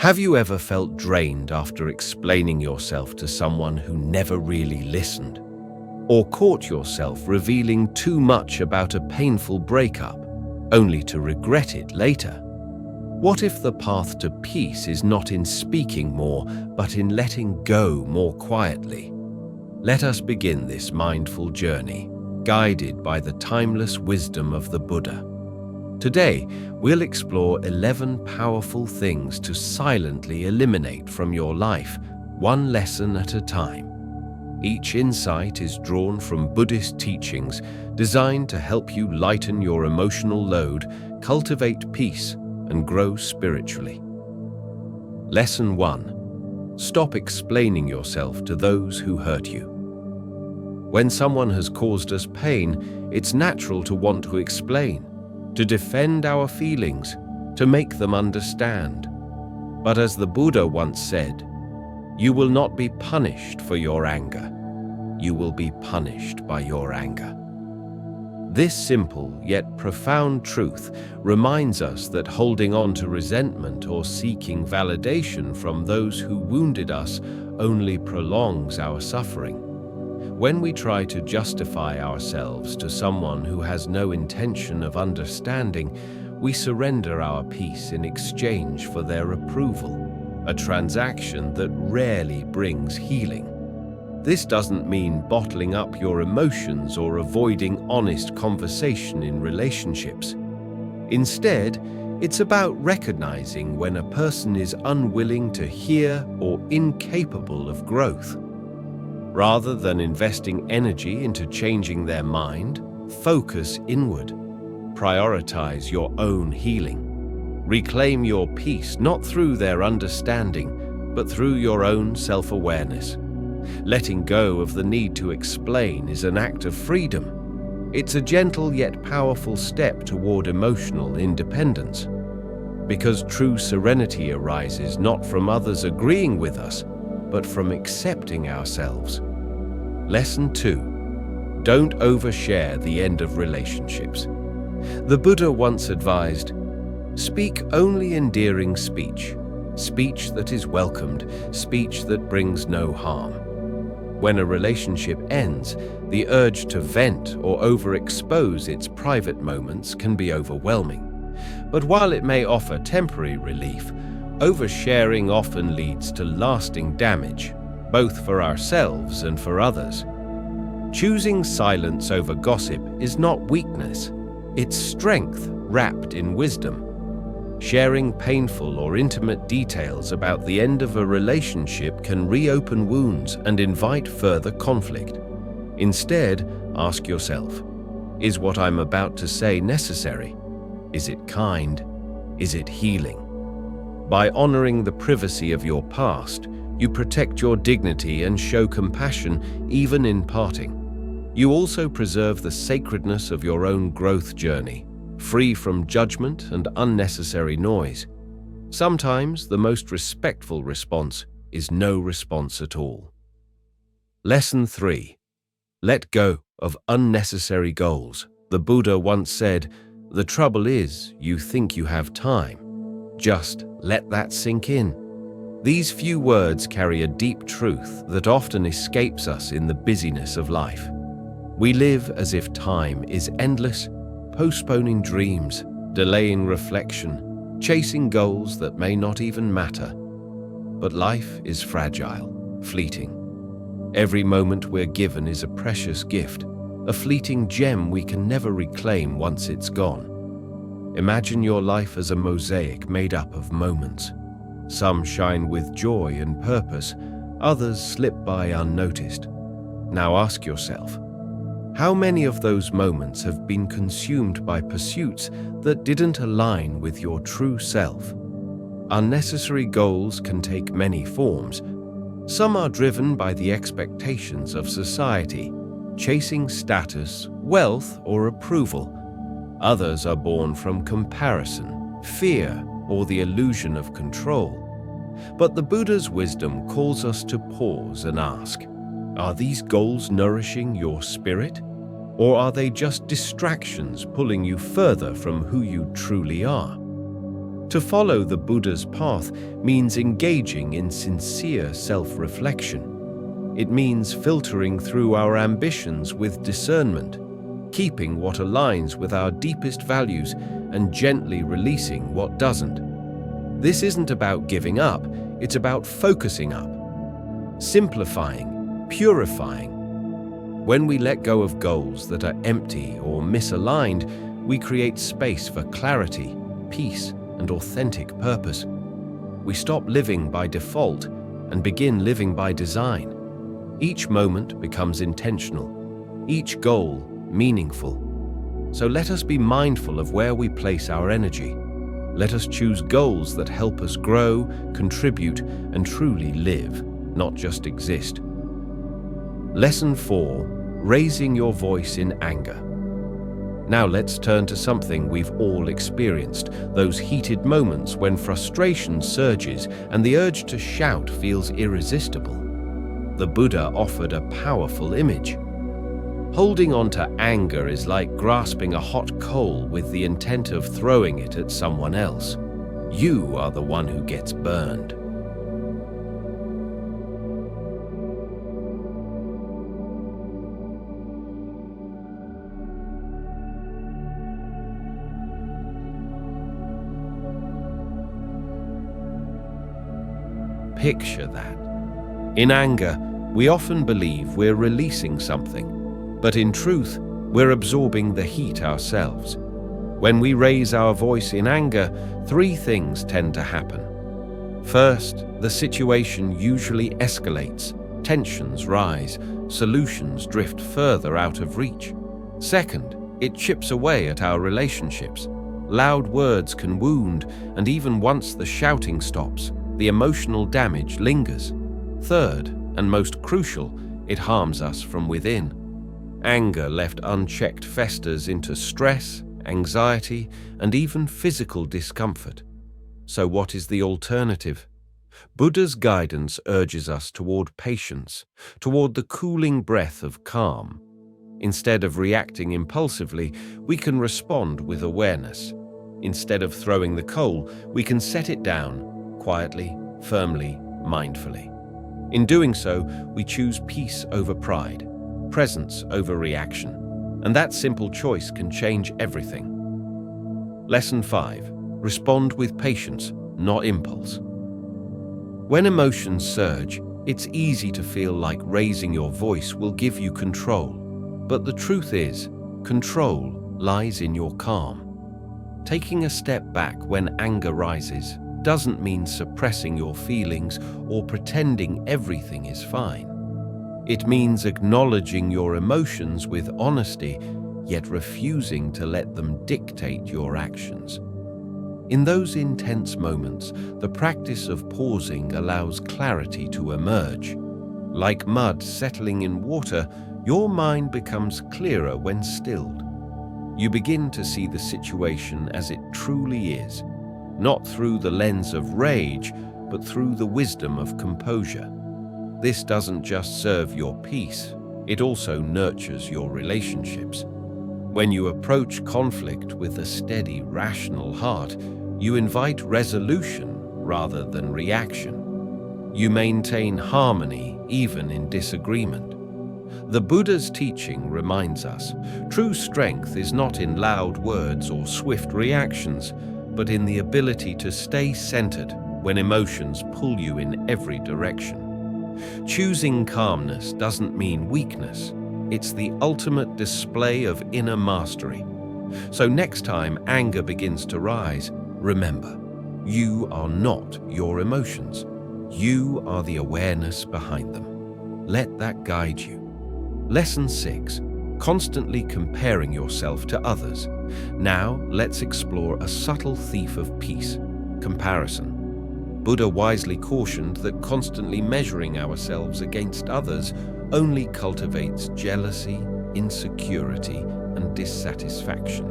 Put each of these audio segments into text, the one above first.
Have you ever felt drained after explaining yourself to someone who never really listened? Or caught yourself revealing too much about a painful breakup, only to regret it later? What if the path to peace is not in speaking more, but in letting go more quietly? Let us begin this mindful journey, guided by the timeless wisdom of the Buddha. Today, we'll explore 11 powerful things to silently eliminate from your life, one lesson at a time. Each insight is drawn from Buddhist teachings designed to help you lighten your emotional load, cultivate peace, and grow spiritually. Lesson 1. Stop explaining yourself to those who hurt you. When someone has caused us pain, it's natural to want to explain, to defend our feelings, to make them understand. But as the Buddha once said, "You will not be punished for your anger. You will be punished by your anger." This simple yet profound truth reminds us that holding on to resentment or seeking validation from those who wounded us only prolongs our suffering. When we try to justify ourselves to someone who has no intention of understanding, we surrender our peace in exchange for their approval, a transaction that rarely brings healing. This doesn't mean bottling up your emotions or avoiding honest conversation in relationships. Instead, it's about recognizing when a person is unwilling to hear or incapable of growth. Rather than investing energy into changing their mind, focus inward. Prioritize your own healing. Reclaim your peace not through their understanding, but through your own self-awareness. Letting go of the need to explain is an act of freedom. It's a gentle yet powerful step toward emotional independence. Because true serenity arises not from others agreeing with us, but from accepting ourselves. Lesson 2. Don't overshare the end of relationships. The Buddha once advised, "Speak only endearing speech, speech that is welcomed, speech that brings no harm." When a relationship ends, the urge to vent or overexpose its private moments can be overwhelming. But while it may offer temporary relief, oversharing often leads to lasting damage, both for ourselves and for others. Choosing silence over gossip is not weakness, it's strength wrapped in wisdom. Sharing painful or intimate details about the end of a relationship can reopen wounds and invite further conflict. Instead, ask yourself, is what I'm about to say necessary? Is it kind? Is it healing? By honoring the privacy of your past, you protect your dignity and show compassion even in parting. You also preserve the sacredness of your own growth journey, free from judgment and unnecessary noise. Sometimes the most respectful response is no response at all. Lesson 3. Let go of unnecessary goals. The Buddha once said, "The trouble is, you think you have time. Just let that sink in." These few words carry a deep truth that often escapes us in the busyness of life. We live as if time is endless, postponing dreams, delaying reflection, chasing goals that may not even matter. But life is fragile, fleeting. Every moment we're given is a precious gift, a fleeting gem we can never reclaim once it's gone. Imagine your life as a mosaic made up of moments. Some shine with joy and purpose, others slip by unnoticed. Now ask yourself, how many of those moments have been consumed by pursuits that didn't align with your true self? Unnecessary goals can take many forms. Some are driven by the expectations of society, chasing status, wealth, or approval. Others are born from comparison, fear, or the illusion of control. But the Buddha's wisdom calls us to pause and ask, are these goals nourishing your spirit? Or are they just distractions pulling you further from who you truly are? To follow the Buddha's path means engaging in sincere self-reflection. It means filtering through our ambitions with discernment, keeping what aligns with our deepest values and gently releasing what doesn't. This isn't about giving up, it's about focusing up, simplifying, purifying. When we let go of goals that are empty or misaligned, we create space for clarity, peace, and authentic purpose. We stop living by default and begin living by design. Each moment becomes intentional, each goal meaningful. So let us be mindful of where we place our energy. Let us choose goals that help us grow, contribute, and truly live, not just exist. Lesson 4: Raising your voice in anger. Now let's turn to something we've all experienced, those heated moments when frustration surges and the urge to shout feels irresistible. The Buddha offered a powerful image. Holding on to anger is like grasping a hot coal with the intent of throwing it at someone else. You are the one who gets burned. Picture that. In anger, we often believe we're releasing something, but in truth, we're absorbing the heat ourselves. When we raise our voice in anger, 3 things tend to happen. First, the situation usually escalates, tensions rise, solutions drift further out of reach. Second, it chips away at our relationships. Loud words can wound, and even once the shouting stops, the emotional damage lingers. Third, and most crucial, it harms us from within. Anger left unchecked festers into stress, anxiety, and even physical discomfort. So what is the alternative? Buddha's guidance urges us toward patience, toward the cooling breath of calm. Instead of reacting impulsively, we can respond with awareness. Instead of throwing the coal, we can set it down, quietly, firmly, mindfully. In doing so, we choose peace over pride, presence over reaction, and that simple choice can change everything. Lesson 5: Respond with patience, not impulse. When emotions surge, it's easy to feel like raising your voice will give you control. But the truth is, control lies in your calm. Taking a step back when anger rises doesn't mean suppressing your feelings or pretending everything is fine. It means acknowledging your emotions with honesty, yet refusing to let them dictate your actions. In those intense moments, the practice of pausing allows clarity to emerge. Like mud settling in water, your mind becomes clearer when stilled. You begin to see the situation as it truly is, not through the lens of rage, but through the wisdom of composure. This doesn't just serve your peace, it also nurtures your relationships. When you approach conflict with a steady, rational heart, you invite resolution rather than reaction. You maintain harmony even in disagreement. The Buddha's teaching reminds us, true strength is not in loud words or swift reactions, but in the ability to stay centered when emotions pull you in every direction. Choosing calmness doesn't mean weakness. It's the ultimate display of inner mastery. So next time anger begins to rise, remember, you are not your emotions. You are the awareness behind them. Let that guide you. Lesson 6: Constantly comparing yourself to others. Now let's explore a subtle thief of peace: comparison. Buddha wisely cautioned that constantly measuring ourselves against others only cultivates jealousy, insecurity, and dissatisfaction.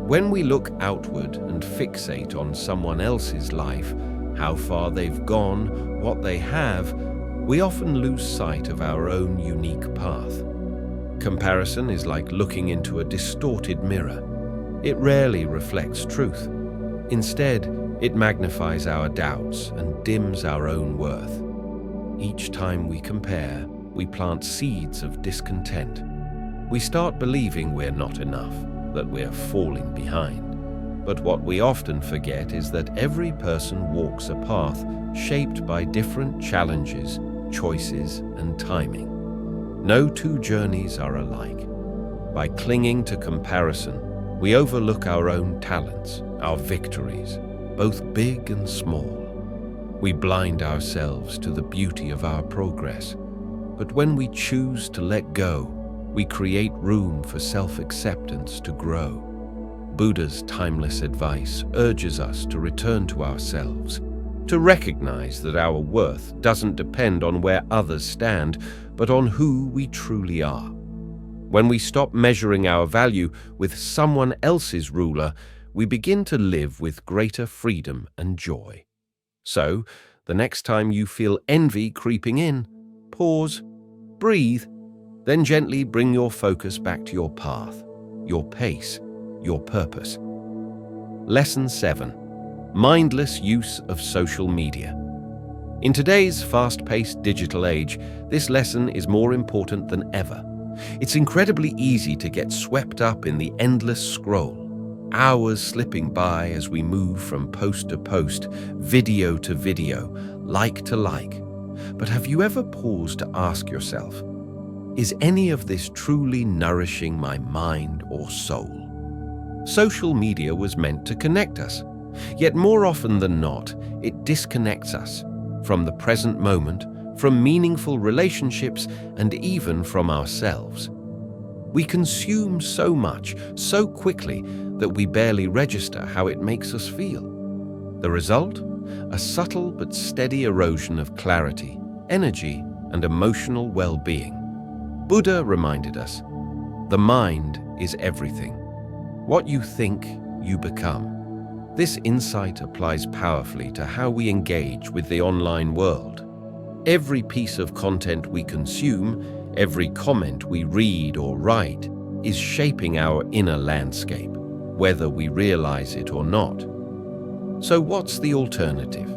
When we look outward and fixate on someone else's life, how far they've gone, what they have, we often lose sight of our own unique path. Comparison is like looking into a distorted mirror. It rarely reflects truth. Instead, It magnifies our doubts and dims our own worth. Each time we compare, we plant seeds of discontent. We start believing we're not enough, that we're falling behind. But what we often forget is that every person walks a path shaped by different challenges, choices, and timing. No two journeys are alike. By clinging to comparison, we overlook our own talents, our victories, both big and small. We blind ourselves to the beauty of our progress. But when we choose to let go, we create room for self-acceptance to grow. Buddha's timeless advice urges us to return to ourselves, to recognize that our worth doesn't depend on where others stand, but on who we truly are. When we stop measuring our value with someone else's ruler, we begin to live with greater freedom and joy. So, the next time you feel envy creeping in, pause, breathe, then gently bring your focus back to your path, your pace, your purpose. Lesson 7. Mindless use of social media. In today's fast-paced digital age, this lesson is more important than ever. It's incredibly easy to get swept up in the endless scroll, hours slipping by as we move from post to post, video to video, like to like. But have you ever paused to ask yourself, is any of this truly nourishing my mind or soul? Social media was meant to connect us, yet more often than not, it disconnects us from the present moment, from meaningful relationships, and even from ourselves. We consume so much, so quickly, that we barely register how it makes us feel. The result? A subtle but steady erosion of clarity, energy, and emotional well-being. Buddha reminded us, the mind is everything. What you think, you become. This insight applies powerfully to how we engage with the online world. Every piece of content we consume, every comment we read or write, is shaping our inner landscape, whether we realize it or not. So what's the alternative?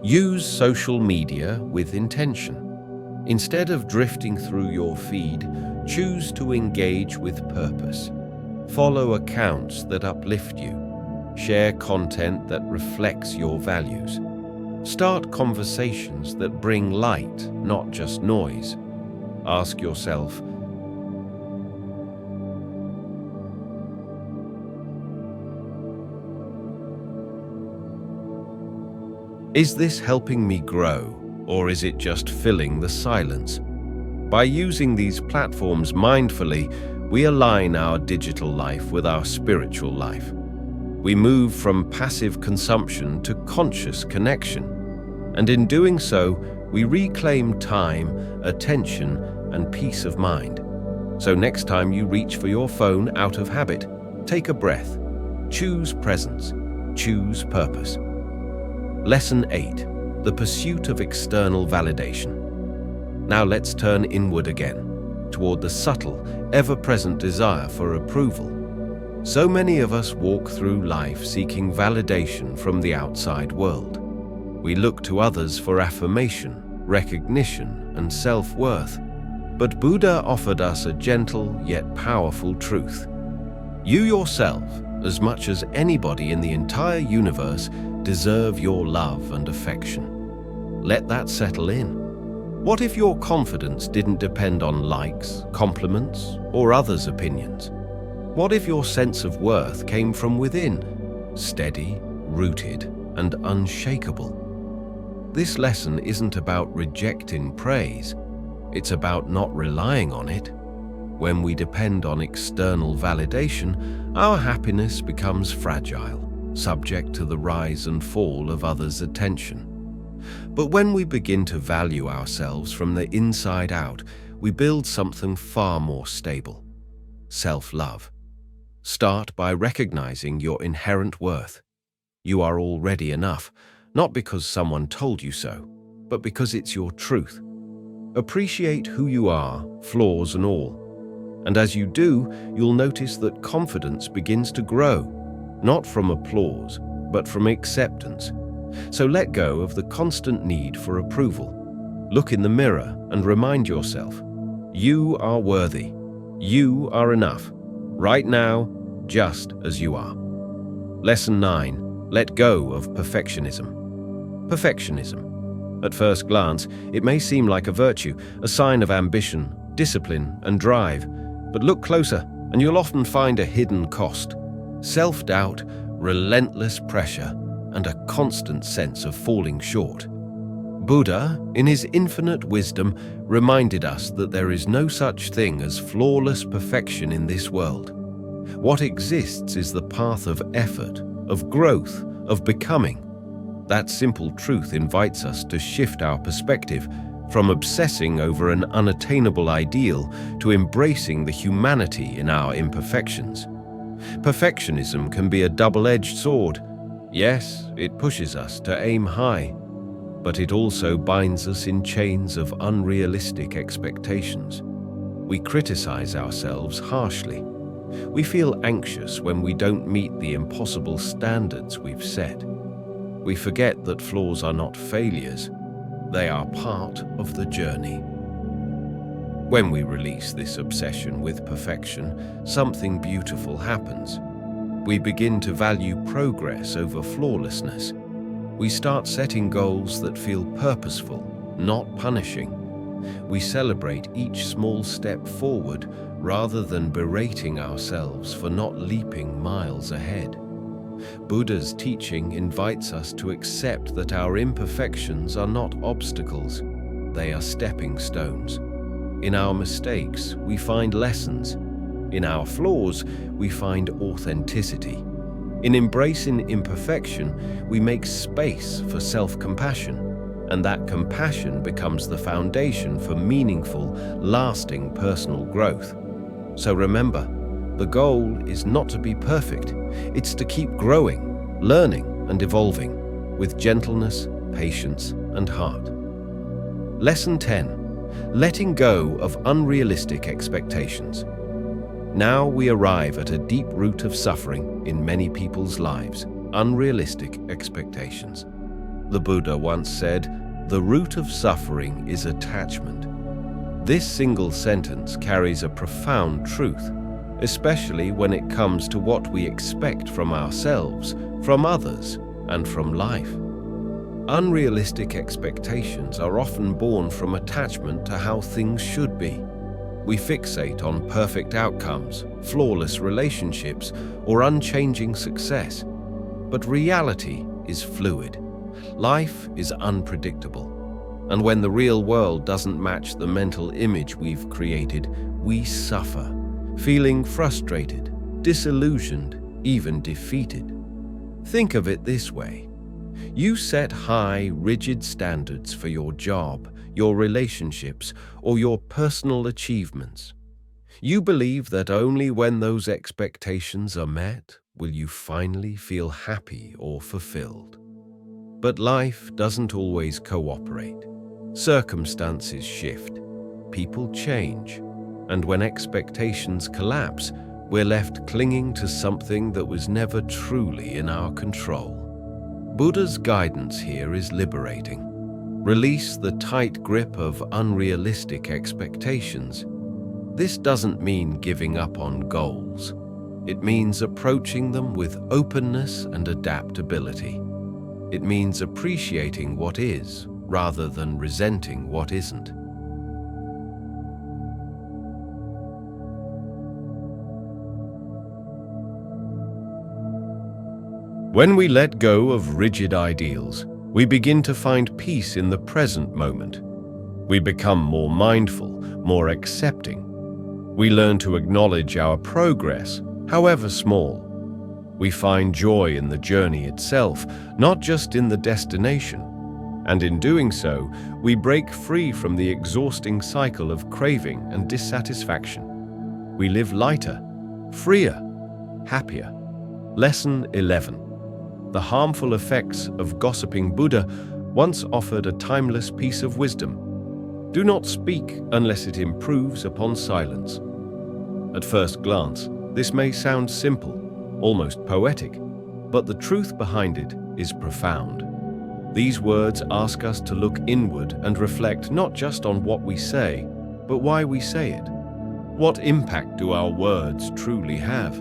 Use social media with intention. Instead of drifting through your feed, choose to engage with purpose. Follow accounts that uplift you. Share content that reflects your values. Start conversations that bring light, not just noise. Ask yourself, is this helping me grow, or is it just filling the silence? By using these platforms mindfully, we align our digital life with our spiritual life. We move from passive consumption to conscious connection. And in doing so, we reclaim time, attention, and peace of mind. So next time you reach for your phone out of habit, take a breath. Choose presence. Choose purpose. Lesson 8. The pursuit of external validation. Now let's turn inward again, toward the subtle, ever-present desire for approval. So many of us walk through life seeking validation from the outside world. We look to others for affirmation, recognition, and self-worth. But Buddha offered us a gentle yet powerful truth. You yourself, as much as anybody in the entire universe, deserve your love and affection. Let that settle in. What if your confidence didn't depend on likes, compliments, or others' opinions? What if your sense of worth came from within, steady, rooted, and unshakable? This lesson isn't about rejecting praise. It's about not relying on it. When we depend on external validation, our happiness becomes fragile, subject to the rise and fall of others' attention. But when we begin to value ourselves from the inside out, we build something far more stable: self-love. Start by recognizing your inherent worth. You are already enough, not because someone told you so, but because it's your truth. Appreciate who you are, flaws and all. And as you do, you'll notice that confidence begins to grow, not from applause, but from acceptance. So let go of the constant need for approval. Look in the mirror and remind yourself, you are worthy. You are enough. Right now, just as you are. Lesson 9. Let go of perfectionism. Perfectionism. At first glance, it may seem like a virtue, a sign of ambition, discipline, and drive. But look closer, and you'll often find a hidden cost. Self-doubt, relentless pressure, and a constant sense of falling short. Buddha, in his infinite wisdom, reminded us that there is no such thing as flawless perfection in this world. What exists is the path of effort, of growth, of becoming. That simple truth invites us to shift our perspective from obsessing over an unattainable ideal to embracing the humanity in our imperfections. Perfectionism can be a double-edged sword. Yes, it pushes us to aim high, but it also binds us in chains of unrealistic expectations. We criticize ourselves harshly. We feel anxious when we don't meet the impossible standards we've set. We forget that flaws are not failures. They are part of the journey. When we release this obsession with perfection, something beautiful happens. We begin to value progress over flawlessness. We start setting goals that feel purposeful, not punishing. We celebrate each small step forward rather than berating ourselves for not leaping miles ahead. Buddha's teaching invites us to accept that our imperfections are not obstacles, they are stepping stones. In our mistakes, we find lessons. In our flaws, we find authenticity. In embracing imperfection, we make space for self-compassion, and that compassion becomes the foundation for meaningful, lasting personal growth. So remember, the goal is not to be perfect. It's to keep growing, learning, and evolving with gentleness, patience, and heart. Lesson 10. Letting go of unrealistic expectations. Now we arrive at a deep root of suffering in many people's lives: unrealistic expectations. The Buddha once said, "The root of suffering is attachment." This single sentence carries a profound truth, especially when it comes to what we expect from ourselves, from others, and from life. Unrealistic expectations are often born from attachment to how things should be. We fixate on perfect outcomes, flawless relationships, or unchanging success. But reality is fluid. Life is unpredictable. And when the real world doesn't match the mental image we've created, we suffer, feeling frustrated, disillusioned, even defeated. Think of it this way. You set high, rigid standards for your job, your relationships, or your personal achievements. You believe that only when those expectations are met will you finally feel happy or fulfilled. But life doesn't always cooperate. Circumstances shift, people change, and when expectations collapse, we're left clinging to something that was never truly in our control. Buddha's guidance here is liberating. Release the tight grip of unrealistic expectations. This doesn't mean giving up on goals. It means approaching them with openness and adaptability. It means appreciating what is, rather than resenting what isn't. When we let go of rigid ideals, we begin to find peace in the present moment. We become more mindful, more accepting. We learn to acknowledge our progress, however small. We find joy in the journey itself, not just in the destination. And in doing so, we break free from the exhausting cycle of craving and dissatisfaction. We live lighter, freer, happier. Lesson 11. The harmful effects of gossiping. Buddha once offered a timeless piece of wisdom. Do not speak unless it improves upon silence. At first glance, this may sound simple, almost poetic, but the truth behind it is profound. These words ask us to look inward and reflect not just on what we say, but why we say it. What impact do our words truly have?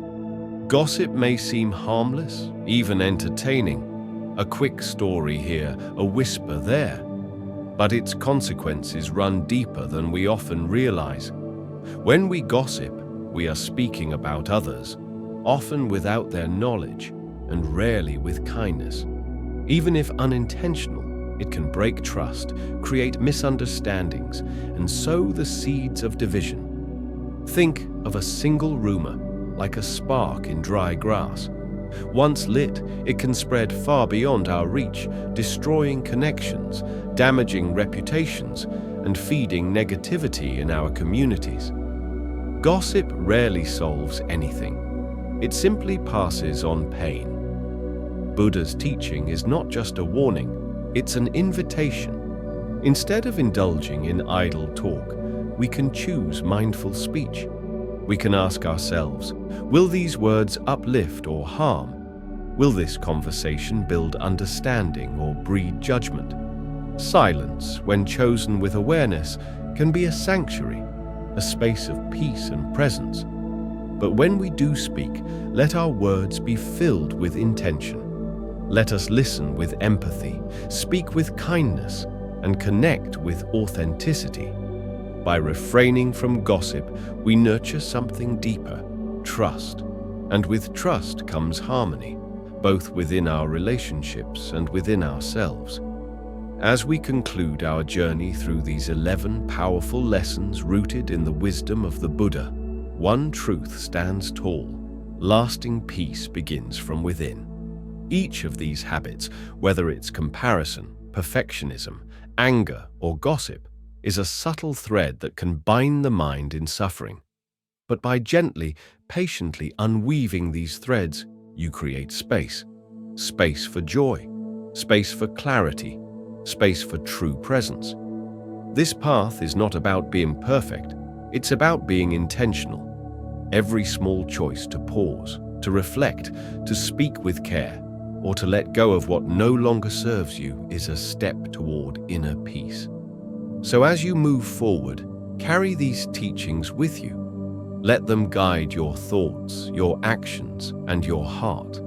Gossip may seem harmless, even entertaining. A quick story here, a whisper there. But its consequences run deeper than we often realize. When we gossip, we are speaking about others, often without their knowledge and rarely with kindness. Even if unintentional, it can break trust, create misunderstandings, and sow the seeds of division. Think of a single rumor, like a spark in dry grass. Once lit, it can spread far beyond our reach, destroying connections, damaging reputations, and feeding negativity in our communities. Gossip rarely solves anything. It simply passes on pain. Buddha's teaching is not just a warning, it's an invitation. Instead of indulging in idle talk, we can choose mindful speech. We can ask ourselves, will these words uplift or harm? Will this conversation build understanding or breed judgment? Silence, when chosen with awareness, can be a sanctuary, a space of peace and presence. But when we do speak, let our words be filled with intention. Let us listen with empathy, speak with kindness, and connect with authenticity. By refraining from gossip, we nurture something deeper, trust. And with trust comes harmony, both within our relationships and within ourselves. As we conclude our journey through these 11 powerful lessons rooted in the wisdom of the Buddha, one truth stands tall: lasting peace begins from within. Each of these habits, whether it's comparison, perfectionism, anger, or gossip, is a subtle thread that can bind the mind in suffering. But by gently, patiently unweaving these threads, you create space. Space for joy, space for clarity, space for true presence. This path is not about being perfect, it's about being intentional. Every small choice to pause, to reflect, to speak with care, or to let go of what no longer serves you is a step toward inner peace. So as you move forward, carry these teachings with you. Let them guide your thoughts, your actions, and your heart.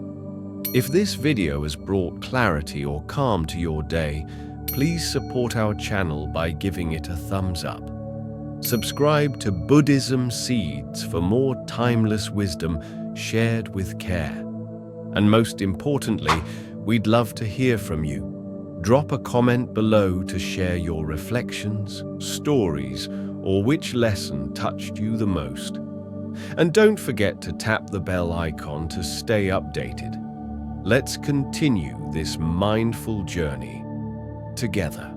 If this video has brought clarity or calm to your day, please support our channel by giving it a thumbs up. Subscribe to Buddhism Seeds for more timeless wisdom shared with care. And most importantly, we'd love to hear from you. Drop a comment below to share your reflections, stories, or which lesson touched you the most. And don't forget to tap the bell icon to stay updated. Let's continue this mindful journey together.